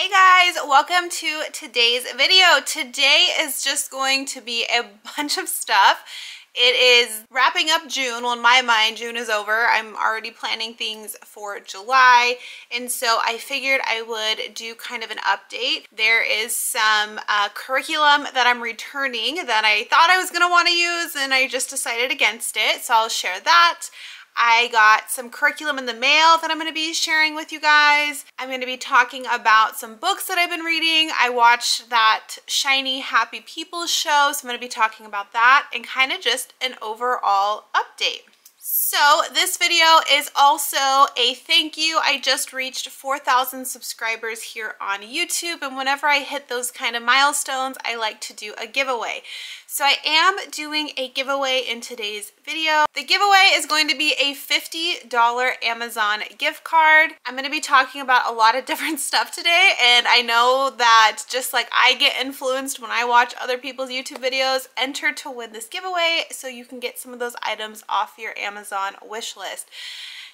Hey guys, welcome to today's video. Today is just going to be a bunch of stuff. It is wrapping up June. Well, in my mind, June is over. I'm already planning things for July, and so I figured I would do kind of an update. There is some curriculum that I'm returning that I thought I was going to want to use, and I just decided against it, so I'll share that. I got some curriculum in the mail that I'm going to be sharing with you guys. I'm going to be talking about some books that I've been reading. I watched that Shiny Happy People show, so I'm going to be talking about that and kind of just an overall update. So this video is also a thank you. I just reached 4,000 subscribers here on YouTube, and whenever I hit those kind of milestones, I like to do a giveaway. So I am doing a giveaway in today's video. The giveaway is going to be a $50 Amazon gift card. I'm going to be talking about a lot of different stuff today, and I know that just like I get influenced when I watch other people's YouTube videos, enter to win this giveaway so you can get some of those items off your Amazon wish list.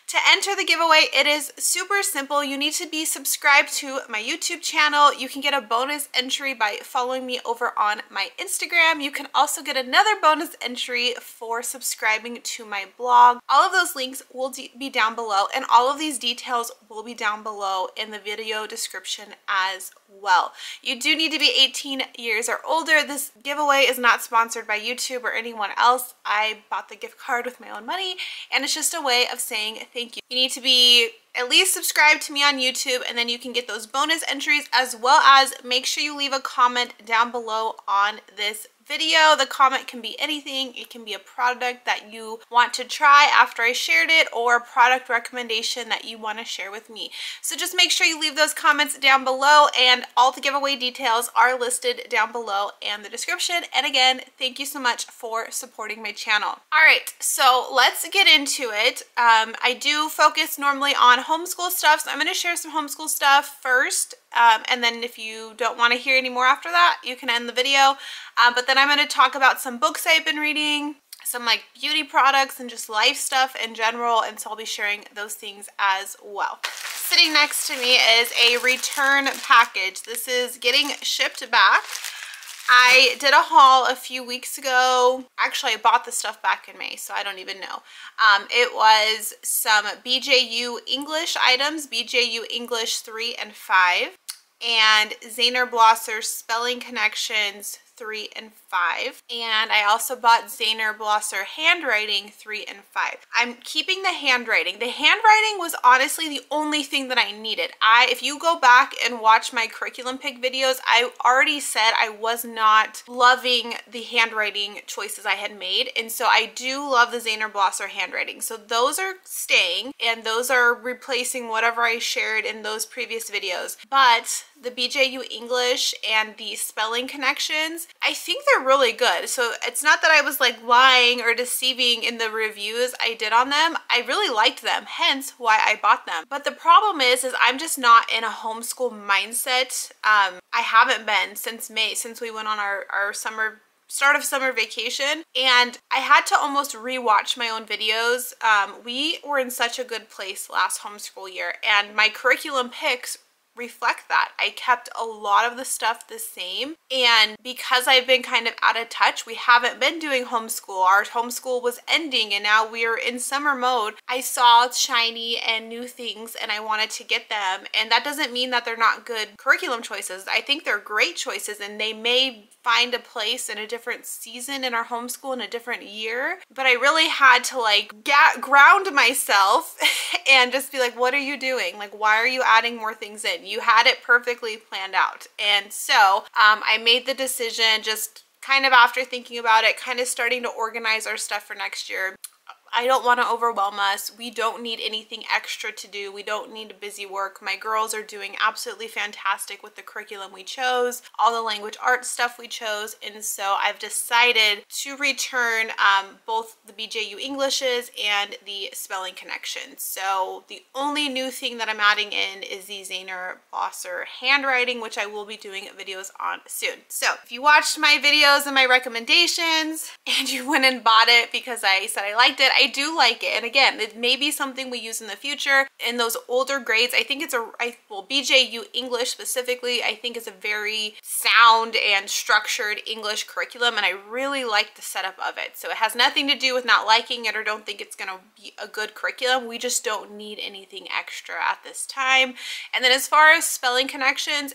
To enter the giveaway, it is super simple. You need to be subscribed to my YouTube channel. You can get a bonus entry by following me over on my Instagram. You can also get another bonus entry for subscribing to my blog. All of those links will be down below, and all of these details will be down below in the video description as well. You do need to be 18 years or older. This giveaway is not sponsored by YouTube or anyone else. I bought the gift card with my own money, and it's just a way of saying thank you. You need to be at least subscribed to me on YouTube, and then you can get those bonus entries, as well as make sure you leave a comment down below on this video. The comment can be anything. It can be a product that you want to try after I shared it, or a product recommendation that you want to share with me. So just make sure you leave those comments down below, and all the giveaway details are listed down below in the description. And again, thank you so much for supporting my channel. All right, so let's get into it. I do focus normally on homeschool stuff, so I'm going to share some homeschool stuff first. And then if you don't want to hear any more after that, you can end the video. But then I'm going to talk about some books I've been reading, some like beauty products, and just life stuff in general. And so I'll be sharing those things as well. Sitting next to me is a return package. This is getting shipped back. I did a haul a few weeks ago. Actually, I bought the stuff back in May, so I don't even know. It was some BJU English items, BJU English 3 and 5, and Zahner Blosser Spelling Connections 3 and 5, and I also bought Zahner Blosser Handwriting 3 and 5. I'm keeping the handwriting. The handwriting was honestly the only thing that I needed. If you go back and watch my curriculum pick videos, I already said I was not loving the handwriting choices I had made, and so I do love the Zahner Blosser handwriting. So those are staying, and those are replacing whatever I shared in those previous videos. But the BJU English and the Spelling Connections, I think they're really good. So it's not that I was like lying or deceiving in the reviews I did on them. I really liked them, hence why I bought them. But the problem is I'm just not in a homeschool mindset. I haven't been since May, since we went on our start of summer vacation, and I had to almost rewatch my own videos. We were in such a good place last homeschool year, and my curriculum picks reflect that. I kept a lot of the stuff the same, and because I've been kind of out of touch, we haven't been doing homeschool. Our homeschool was ending, and now we're in summer mode. I saw shiny and new things, and I wanted to get them, and that doesn't mean that they're not good curriculum choices. I think they're great choices, and they may find a place in a different season in our homeschool in a different year, but I really had to like ground myself and just be like, what are you doing? Like, why are you adding more things in? You had it perfectly planned out. And so I made the decision, just kind of after thinking about it, kind of starting to organize our stuff for next year. I don't want to overwhelm us. We don't need anything extra to do. We don't need busy work. My girls are doing absolutely fantastic with the curriculum we chose, all the language arts stuff we chose, and so I've decided to return both the BJU Englishes and the Spelling Connections. So the only new thing that I'm adding in is the Zahner Blosser Handwriting, which I will be doing videos on soon. So if you watched my videos and my recommendations and you went and bought it because I said I liked it, I do like it. And again, it may be something we use in the future. In those older grades, I think it's well, BJU English specifically, I think is a very sound and structured English curriculum, and I really like the setup of it. So it has nothing to do with not liking it or don't think it's going to be a good curriculum. We just don't need anything extra at this time. And then as far as spelling connections,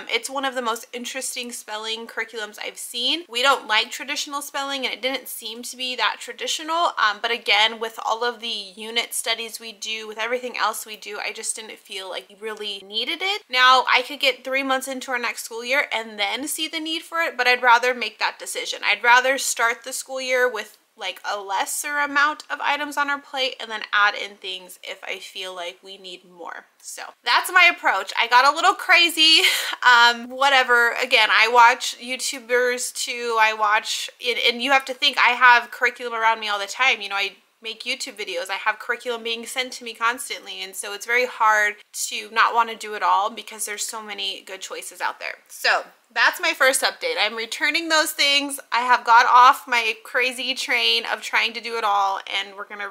it's one of the most interesting spelling curriculums I've seen. We don't like traditional spelling, and it didn't seem to be that traditional, but again, with all of the unit studies we do, with everything else we do, I just didn't feel like we really needed it. Now, I could get 3 months into our next school year and then see the need for it, but I'd rather make that decision. I'd rather start the school year with like a lesser amount of items on our plate and then add in things if I feel like we need more. So that's my approach. I got a little crazy, whatever. Again, I watch YouTubers too. I watch it, and you have to think I have curriculum around me all the time. You know, I make YouTube videos. I have curriculum being sent to me constantly, and so it's very hard to not want to do it all because there's so many good choices out there. So that's my first update. I'm returning those things. I have got off my crazy train of trying to do it all, and we're gonna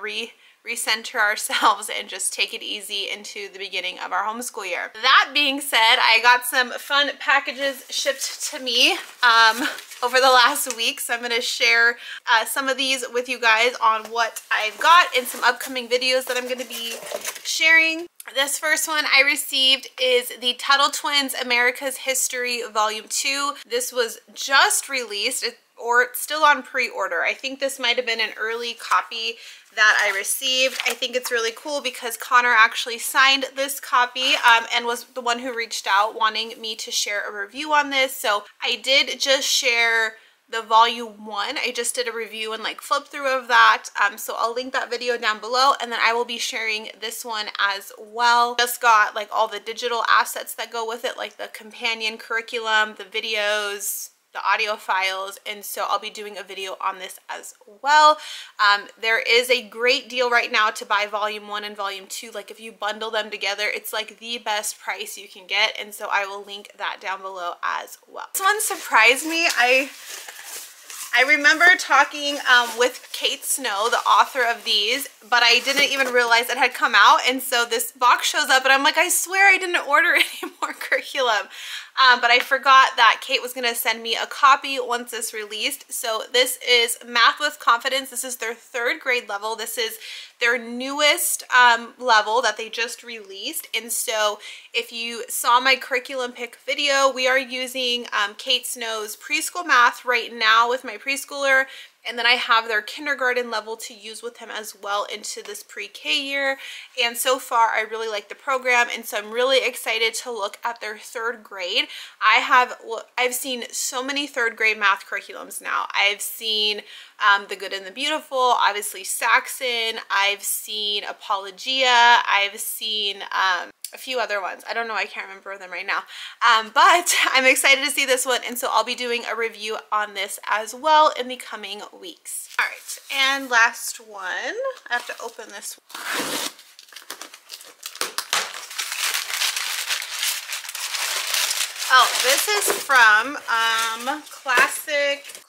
recenter ourselves and just take it easy into the beginning of our homeschool year. That being said, I got some fun packages shipped to me over the last week, so I'm going to share some of these with you guys on what I've got in some upcoming videos that I'm going to be sharing. This first one I received is the Tuttle Twins America's History Volume 2. This was just released, or it's still on pre-order. I think this might have been an early copy that I received. I think it's really cool because Connor actually signed this copy and was the one who reached out wanting me to share a review on this. So I did just share the volume 1. I just did a review and like flip through of that. So I'll link that video down below, and then I will be sharing this one as well. Just got like all the digital assets that go with it, like the companion curriculum, the videos, the audio files, and so I'll be doing a video on this as well. There is a great deal right now to buy volume 1 and volume 2. Like if you bundle them together, it's like the best price you can get, and so I will link that down below as well. This one surprised me. I remember talking with Kate Snow, the author of these, but I didn't even realize it had come out, and so this box shows up and I'm like, I swear I didn't order any more curriculum. But I forgot that Kate was going to send me a copy once this released. So this is Math with Confidence. This is their 3rd grade level. This is their newest level that they just released. And so if you saw my curriculum pick video, we are using Kate Snow's preschool math right now with my preschooler. And then I have their kindergarten level to use with him as well into this pre-K year. And so far, I really like the program. And so I'm really excited to look at their 3rd grade. I've seen so many 3rd grade math curriculums now. I've seen The Good and the Beautiful, obviously Saxon. I've seen Apologia. I've seen a few other ones. I don't know, I can't remember them right now. But I'm excited to see this one, and so I'll be doing a review on this as well in the coming weeks. All right, and last one. I have to open this one. Oh, this is from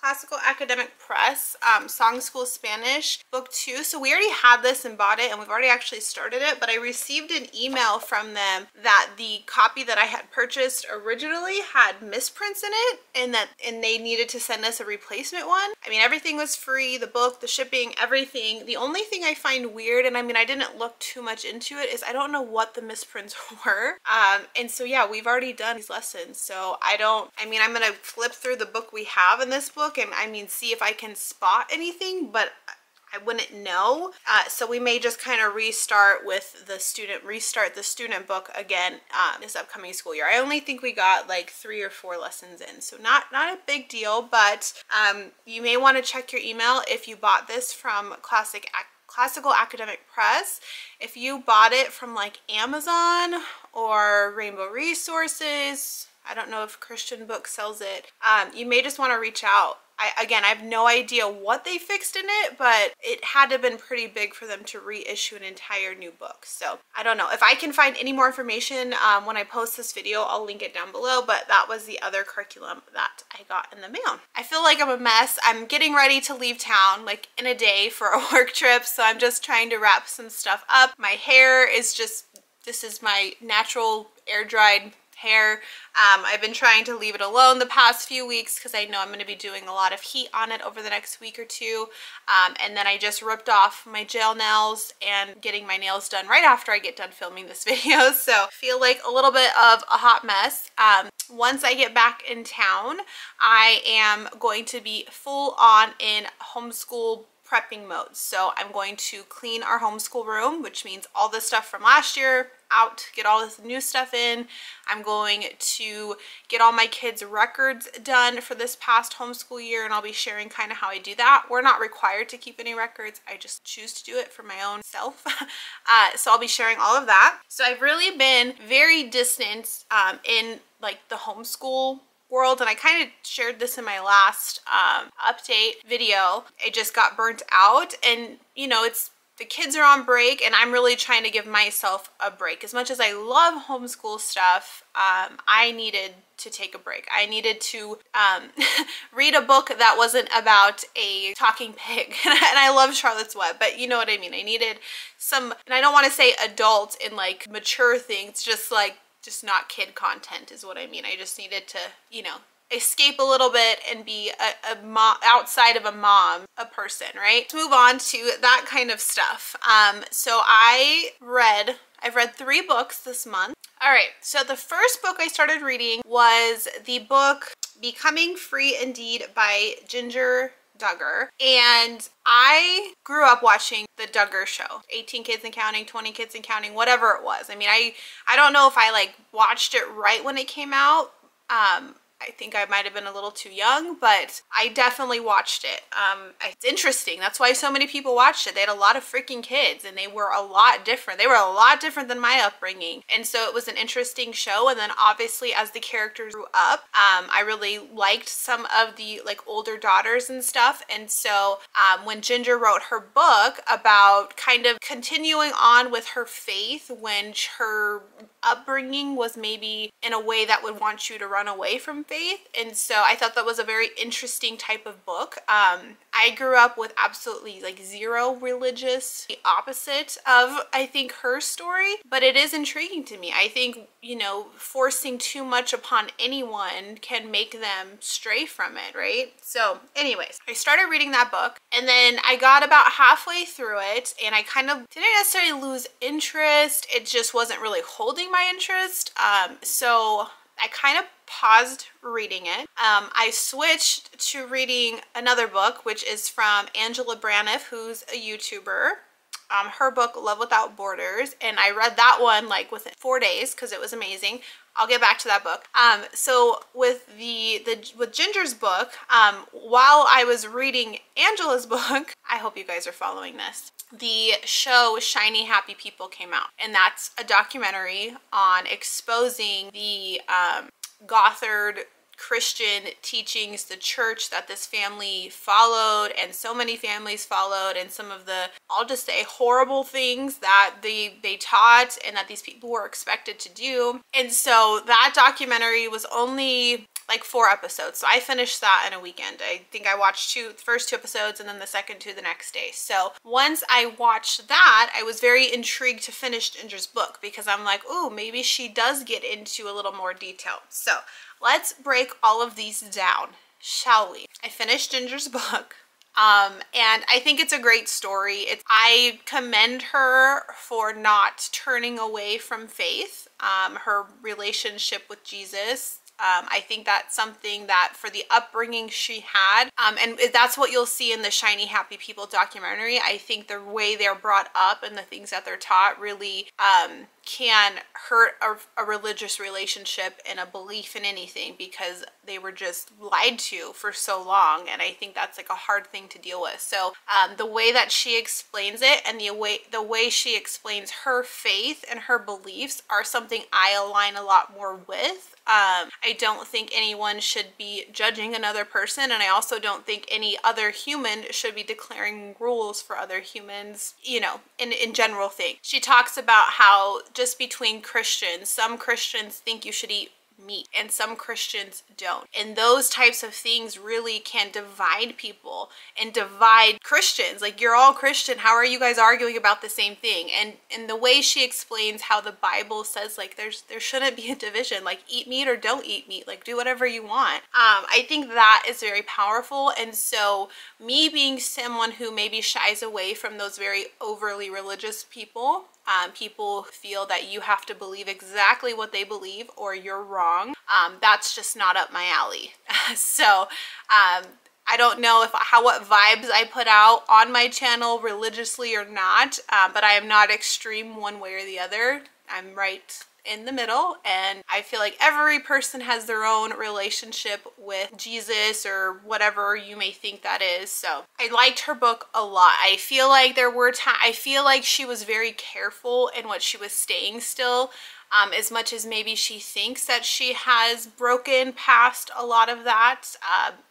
Classical Academic Press, Song School Spanish, Book 2. So we already had this and bought it, and we've already actually started it, but I received an email from them that the copy that I had purchased originally had misprints in it, and they needed to send us a replacement one. I mean, everything was free, the book, the shipping, everything. The only thing I find weird, and I mean, I didn't look too much into it, is I don't know what the misprints were. And so yeah, we've already done these lessons. So I'm gonna flip through the book we have in this book and see if I can spot anything, but I wouldn't know. So we may just kind of restart the student book again this upcoming school year. I only think we got like 3 or 4 lessons in, so not a big deal, but you may want to check your email if you bought this from Classical Academic Press. If you bought it from like Amazon or Rainbow Resources, I don't know if Christian Book sells it. You may just want to reach out. Again, I have no idea what they fixed in it, but it had to have been pretty big for them to reissue an entire new book. So I don't know. If I can find any more information when I post this video, I'll link it down below. But that was the other curriculum that I got in the mail. I feel like I'm a mess. I'm getting ready to leave town like in a day for a work trip. So I'm just trying to wrap some stuff up. My hair is just, this is my natural air dried hair. I've been trying to leave it alone the past few weeks because I know I'm going to be doing a lot of heat on it over the next week or two. And then I just ripped off my gel nails and getting my nails done right after I get done filming this video. So I feel like a little bit of a hot mess. Once I get back in town, I am going to be full on in homeschool prepping mode. So I'm going to clean our homeschool room, which means all the stuff from last year out, get all this new stuff in. I'm going to get all my kids' records done for this past homeschool year, and I'll be sharing kind of how I do that. We're not required to keep any records. I just choose to do it for my own self. So I'll be sharing all of that. So I've really been very distant in like the homeschool world, and I kind of shared this in my last update video. It just got burnt out, and you know, the kids are on break and I'm really trying to give myself a break. As much as I love homeschool stuff, I needed to take a break. I needed to read a book that wasn't about a talking pig. And I love Charlotte's Web, but you know what I mean. I needed some, and I don't want to say adult and like mature things, just not kid content is what I mean. I just needed to, you know, escape a little bit and be a mom, outside of a mom, a person, right? Let's move on to that kind of stuff. So I've read 3 books this month. All right, so the first book I started reading was the book Becoming Free Indeed by Ginger Duggar, and I grew up watching the Duggar show, 18 Kids and Counting, 20 Kids and Counting, whatever it was. I mean, I don't know if I like watched it right when it came out. I think I might have been a little too young, but I definitely watched it. It's interesting. That's why so many people watched it. They had a lot of freaking kids and they were a lot different. They were a lot different than my upbringing. And so it was an interesting show. And then obviously as the characters grew up, I really liked some of the like older daughters and stuff. And so when Ginger wrote her book about kind of continuing on with her faith when her upbringing was maybe in a way that would want you to run away from faith. And so I thought that was a very interesting type of book. I grew up with absolutely like zero religious, the opposite of I think her story, but it is intriguing to me. I think, you know, forcing too much upon anyone can make them stray from it, right? So anyways, I started reading that book and then I got about halfway through it and I kind of didn't necessarily lose interest. It just wasn't really holding my interest. So I kind of paused reading it. I switched to reading another book, which is from Angela Braniff, who's a YouTuber. Her book, Love Without Borders, and I read that one like within 4 days because it was amazing. I'll get back to that book. So with with Ginger's book, while I was reading Angela's book, I hope you guys are following this. The show Shiny Happy People came out, and that's a documentary on exposing the Gothard Christian teachings, the church that this family followed and so many families followed, and some of the, I'll just say, horrible things that they taught and that these people were expected to do. And so that documentary was only like 4 episodes. So I finished that in a weekend. I think I watched the first 2 episodes and then the second 2 the next day. So once I watched that, I was very intrigued to finish Ginger's book because I'm like, ooh, maybe she does get into a little more detail. So let's break all of these down, shall we? I finished Ginger's book. And I think it's a great story. I commend her for not turning away from faith, her relationship with Jesus. I think that's something that for the upbringing she had, and that's what you'll see in the Shiny Happy People documentary. I think the way they're brought up and the things that they're taught really can hurt a religious relationship and a belief in anything because they were just lied to for so long. And I think that's like a hard thing to deal with. So the way that she explains it and the way she explains her faith and her beliefs are something I align a lot more with. I don't think anyone should be judging another person, and I also don't think any other human should be declaring rules for other humans, you know, in general thing. She talks about how just between Christians, some Christians think you should eat meat and some Christians don't, and those types of things really can divide people and divide Christians. Like, you're all Christian, how are you guys arguing about the same thing? And the way she explains how the Bible says, like, there shouldn't be a division, like, eat meat or don't eat meat, like, do whatever you want. I think that is very powerful. And so me being someone who maybe shies away from those very overly religious people, people feel that you have to believe exactly what they believe or you're wrong. That's just not up my alley. So I don't know what vibes I put out on my channel religiously or not, but I am not extreme one way or the other. I'm right in the middle, and I feel like every person has their own relationship with Jesus or whatever you may think that is. So I liked her book a lot. I feel like I feel like she was very careful in what she was saying still. As much as maybe she thinks that she has broken past a lot of that,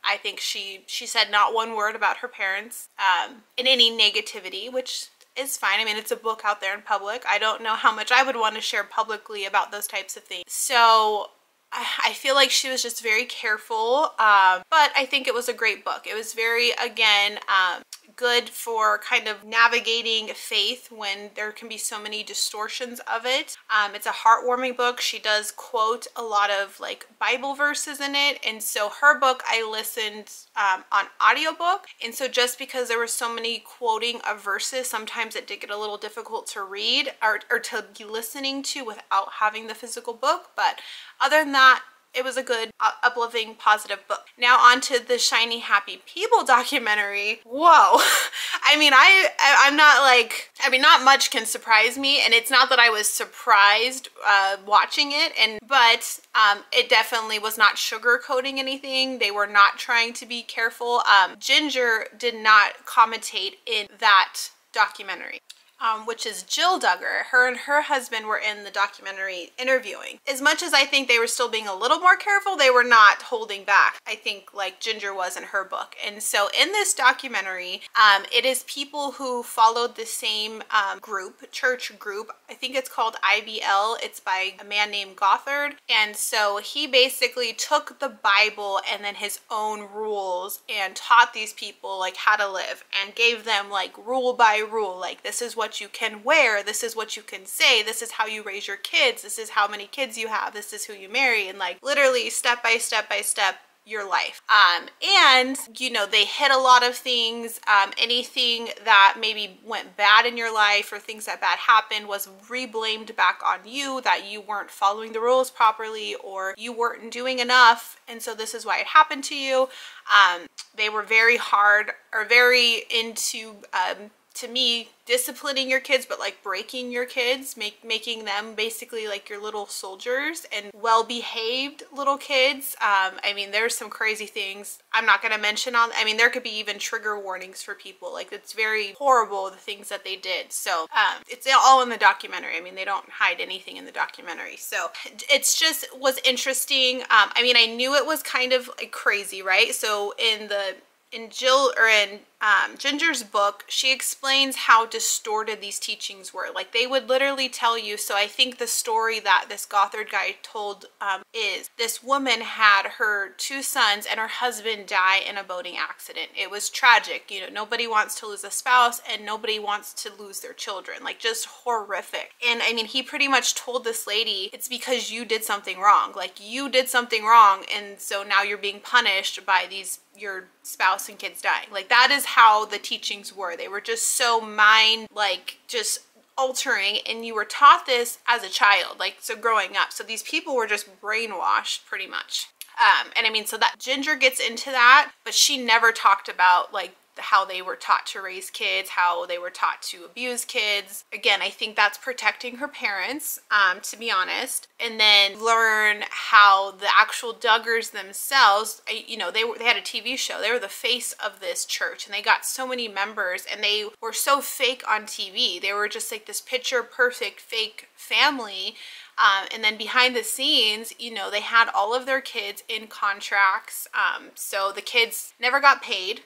I think she said not one word about her parents in any negativity, which is fine. I mean, it's a book out there in public. I don't know how much I would want to share publicly about those types of things. So I feel like she was just very careful, but I think it was a great book. It was very, again, good for kind of navigating faith when there can be so many distortions of it. It's a heartwarming book. She does quote a lot of like Bible verses in it, and so her book I listened on audiobook, and so just because there were so many quoting of verses, sometimes it did get a little difficult to read or to be listening to without having the physical book. But other than that, it was a good, uplifting, positive book. Now on to the Shiny Happy People documentary. Whoa. I mean, I'm not like, I mean, not much can surprise me, and it's not that I was surprised watching it, but it definitely was not sugarcoating anything. They were not trying to be careful. Ginger did not commentate in that documentary. Which is Jill Duggar. Her and her husband were in the documentary interviewing. As much as I think they were still being a little more careful, they were not holding back, I think, like Ginger was in her book. And so in this documentary, it is people who followed the same church group. I think it's called IBL. It's by a man named Gothard. And so he basically took the Bible and then his own rules and taught these people like how to live and gave them like rule by rule, like this is what you can wear, this is what you can say, this is how you raise your kids, this is how many kids you have, this is who you marry, and like literally step by step by step your life. And you know, they hit a lot of things. Anything that maybe went bad in your life or things that bad happened was reblamed back on you, that you weren't following the rules properly or you weren't doing enough, and so this is why it happened to you. They were very hard or very into to me, disciplining your kids, but like breaking your kids, making them basically like your little soldiers and well-behaved little kids. I mean, there's some crazy things I'm not going to mention on, I mean, there could be even trigger warnings for people. Like, it's very horrible, the things that they did. So it's all in the documentary. I mean, they don't hide anything in the documentary. So it's just was interesting. I mean, I knew it was kind of like crazy, right? So in Ginger's book, she explains how distorted these teachings were. Like, they would literally tell you, so I think the story that this Gothard guy told is this woman had her 2 sons and her husband die in a boating accident. It was tragic. You know, nobody wants to lose a spouse and nobody wants to lose their children. Like, just horrific. And I mean, he pretty much told this lady, it's because you did something wrong. Like, you did something wrong, and so now you're being punished by your spouse and kids dying. Like, that is how the teachings were. They were just so just altering, and you were taught this as a child, like, so growing up. So these people were just brainwashed pretty much. And I mean, so that Ginger gets into that, but she never talked about like how they were taught to raise kids, how they were taught to abuse kids. Again, I think that's protecting her parents, to be honest. And then learn how the actual Duggars themselves, you know, they had a TV show. They were the face of this church, and they got so many members, and they were so fake on TV. They were just like this picture perfect fake family. And then behind the scenes, you know, they had all of their kids in contracts. So the kids never got paid.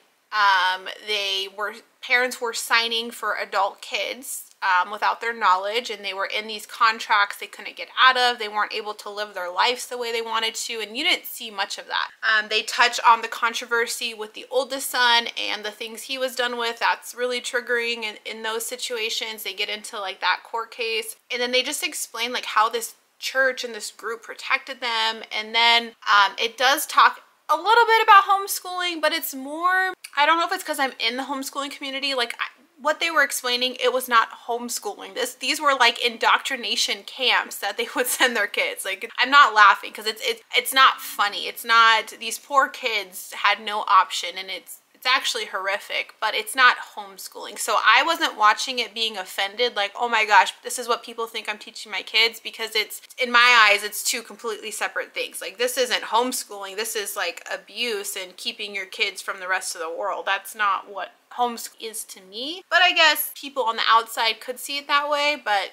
Parents were signing for adult kids without their knowledge, and they were in these contracts they couldn't get out of. They weren't able to live their lives the way they wanted to, and you didn't see much of that. They touch on the controversy with the oldest son and the things he was done with. That's really triggering in those situations. They get into like that court case, and then they just explain like how this church and this group protected them. And then it does talk a little bit about homeschooling, but it's more, I don't know if it's because I'm in the homeschooling community, like what they were explaining, it was not homeschooling. These were like indoctrination camps that they would send their kids. Like, I'm not laughing because it's not funny. It's not, these poor kids had no option, and it's actually horrific, but it's not homeschooling. So I wasn't watching it being offended, like, oh my gosh, this is what people think I'm teaching my kids, because it's, in my eyes, it's two completely separate things. Like, this isn't homeschooling. This is like abuse and keeping your kids from the rest of the world. That's not what homeschool is to me. But I guess people on the outside could see it that way, but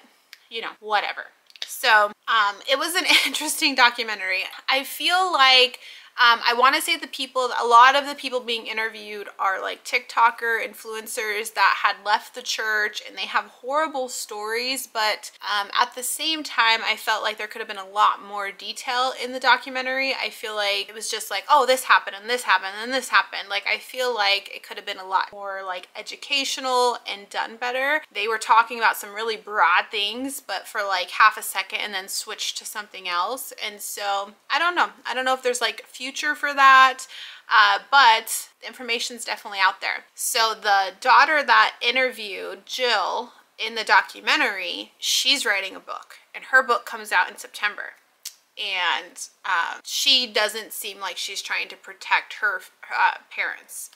you know, whatever. So it was an interesting documentary. I feel like I want to say a lot of the people being interviewed are like TikToker influencers that had left the church, and they have horrible stories, but at the same time, I felt like there could have been a lot more detail in the documentary. I feel like it was just like, oh, this happened and this happened and this happened. Like, I feel like it could have been a lot more like educational and done better. They were talking about some really broad things, but for like half a second, and then switched to something else. And so I don't know if there's like future for that, but the information's definitely out there. So the daughter that interviewed Jill in the documentary, she's writing a book, and her book comes out in September. And she doesn't seem like she's trying to protect her parents.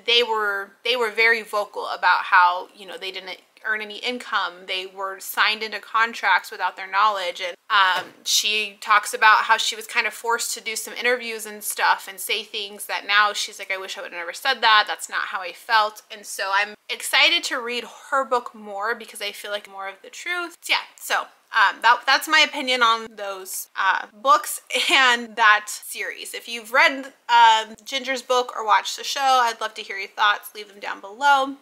They were very vocal about how, you know, they didn't earn any income. They were signed into contracts without their knowledge. And she talks about how she was kind of forced to do some interviews and stuff and say things that now she's like, I wish I would have never said that. That's not how I felt. And so I'm excited to read her book more, because I feel like more of the truth. Yeah, so that's my opinion on those books and that series. If you've read Ginger's book or watched the show, I'd love to hear your thoughts. Leave them down below.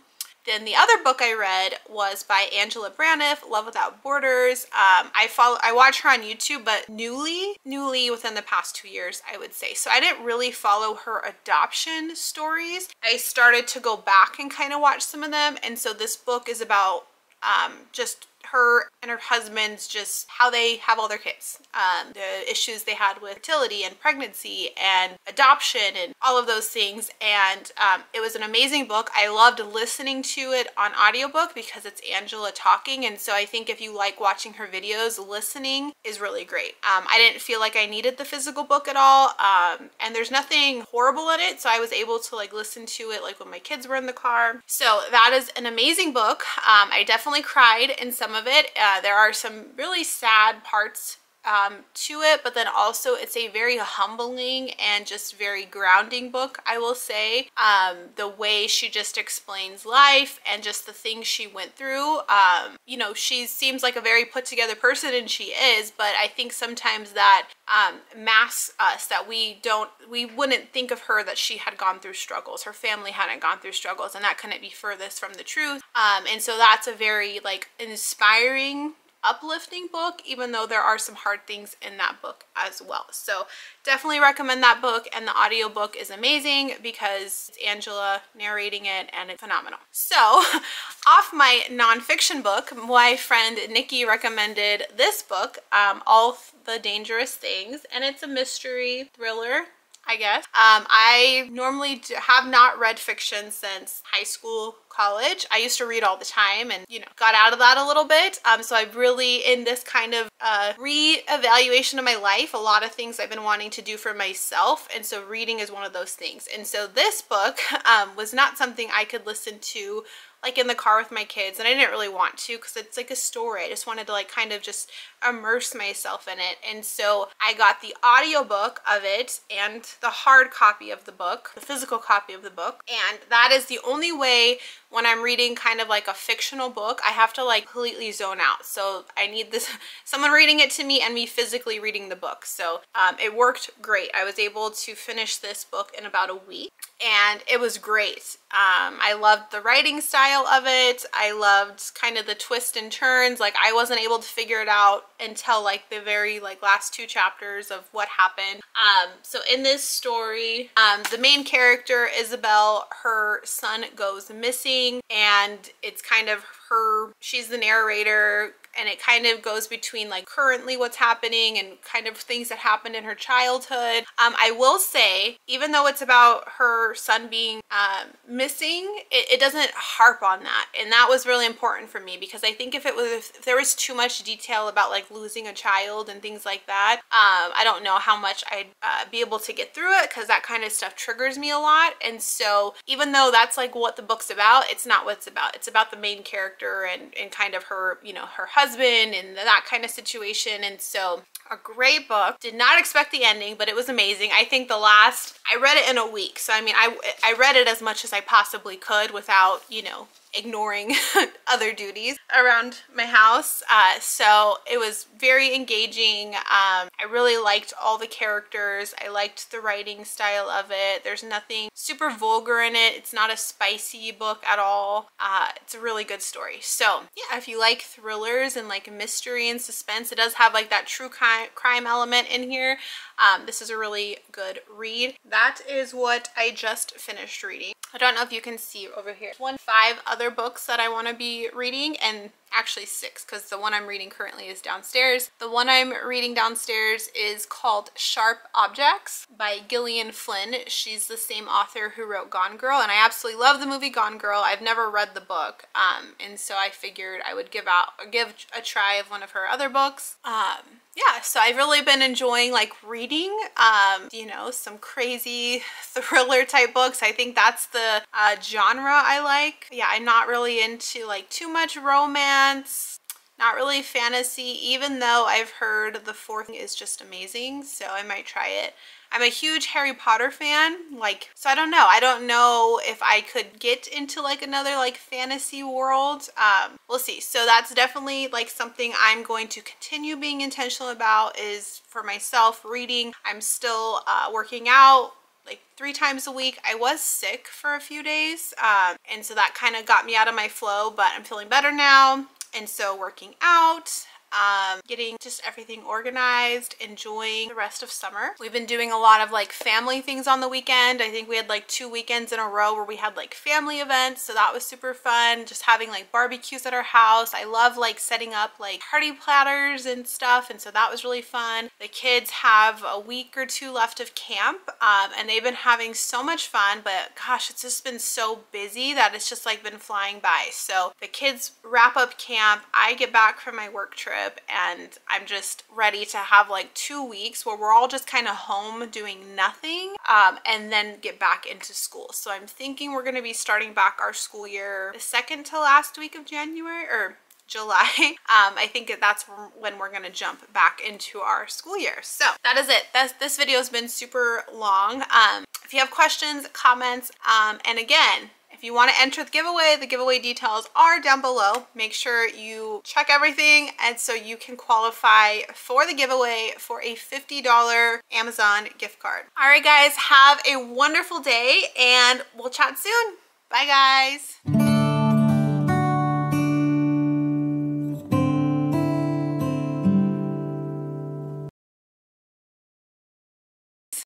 Then the other book I read was by Angela Braniff, Love Without Borders. I watch her on YouTube, but newly within the past 2 years, I would say. So I didn't really follow her adoption stories. I started to go back and kind of watch some of them. And so this book is about just her and her husband's, just how they have all their kids, the issues they had with fertility and pregnancy and adoption and all of those things. And it was an amazing book. I loved listening to it on audiobook because it's Angela talking, and so I think if you like watching her videos, listening is really great. I didn't feel like I needed the physical book at all, and there's nothing horrible in it, so I was able to like listen to it like when my kids were in the car. So that is an amazing book. I definitely cried in some of it. There are some really sad parts to it, but then also it's a very humbling and just very grounding book, I will say. The way she just explains life and just the things she went through. You know, she seems like a very put together person, and she is, but I think sometimes that masks us, that we wouldn't think of her that she had gone through struggles. Her family hadn't gone through struggles, and that couldn't be furthest from the truth. And so that's a very like inspiring, uplifting book, even though there are some hard things in that book as well. So definitely recommend that book, and the audiobook is amazing because it's Angela narrating it, and it's phenomenal. So off my nonfiction book, my friend Nikki recommended this book, All the Dangerous Things, and it's a mystery thriller. I guess. I normally have not read fiction since high school, college. I used to read all the time and, you know, got out of that a little bit. So I've really, in this kind of re-evaluation of my life, a lot of things I've been wanting to do for myself. And so reading is one of those things. And so this book was not something I could listen to like in the car with my kids, and I didn't really want to because it's like a story. I just wanted to like kind of just immerse myself in it. And so I got the audiobook of it and the hard copy of the book, the physical copy of the book. And that is the only way when I'm reading kind of like a fictional book, I have to like completely zone out. So I need this, someone reading it to me and me physically reading the book. So it worked great. I was able to finish this book in about a week and it was great. I loved the writing style of it. I loved kind of the twists and turns. Like I wasn't able to figure it out until like the very like last 2 chapters of what happened. So in this story, the main character, Isabel, her son goes missing and it's kind of her, she's the narrator, and it kind of goes between like currently what's happening and kind of things that happened in her childhood. I will say, even though it's about her son being missing, it doesn't harp on that. And that was really important for me because I think if there was too much detail about like losing a child and things like that, I don't know how much I'd be able to get through it because that kind of stuff triggers me a lot. And so even though that's like what the book's about, it's not what it's about. It's about the main character and kind of her, you know, her husband and that kind of situation. And so a great book. Did not expect the ending, but it was amazing. I think I read it in a week. So I mean, I read it as much as I possibly could without, you know, ignoring other duties around my house. So it was very engaging. I really liked all the characters. I liked the writing style of it. There's nothing super vulgar in it. It's not a spicy book at all. It's a really good story. So yeah, if you like thrillers and like mystery and suspense, it does have like that true crime element in here. This is a really good read. That is what I just finished reading. I don't know if you can see over here. 5 other books that I want to be reading, and actually 6 because the one I'm reading currently is downstairs. The one I'm reading downstairs is called Sharp Objects by Gillian Flynn. She's the same author who wrote Gone Girl, and I absolutely love the movie Gone Girl. I've never read the book, and so I figured I would give a try of one of her other books. Yeah, so I've really been enjoying like reading, you know, some crazy thriller type books. I think that's the genre I like. Yeah, I'm not really into like too much romance, not really fantasy, even though I've heard the 4th is just amazing, so I might try it. I'm a huge Harry Potter fan, like, so I don't know if I could get into like another like fantasy world. We'll see. So that's definitely like something I'm going to continue being intentional about, is for myself reading. I'm still working out like 3 times a week. I was sick for a few days, and so that kind of got me out of my flow, but I'm feeling better now. And so working out, getting just everything organized, enjoying the rest of summer. We've been doing a lot of like family things on the weekend. I think we had like 2 weekends in a row where we had like family events, so that was super fun. Just having like barbecues at our house. I love like setting up like party platters and stuff, and so that was really fun. The kids have a week or 2 left of camp, and they've been having so much fun, but gosh, it's just been so busy that it's just like been flying by. So the kids wrap up camp, I get back from my work trip, and I'm just ready to have like 2 weeks where we're all just kind of home doing nothing, and then get back into school. So I'm thinking we're going to be starting back our school year the 2nd to last week of January or July. I think that's when we're going to jump back into our school year. So that is it. This video has been super long. If you have questions, comments, and again, if you want to enter the giveaway details are down below. Make sure you check everything, and so you can qualify for the giveaway for a $50 Amazon gift card. All right, guys, have a wonderful day, and we'll chat soon. Bye, guys.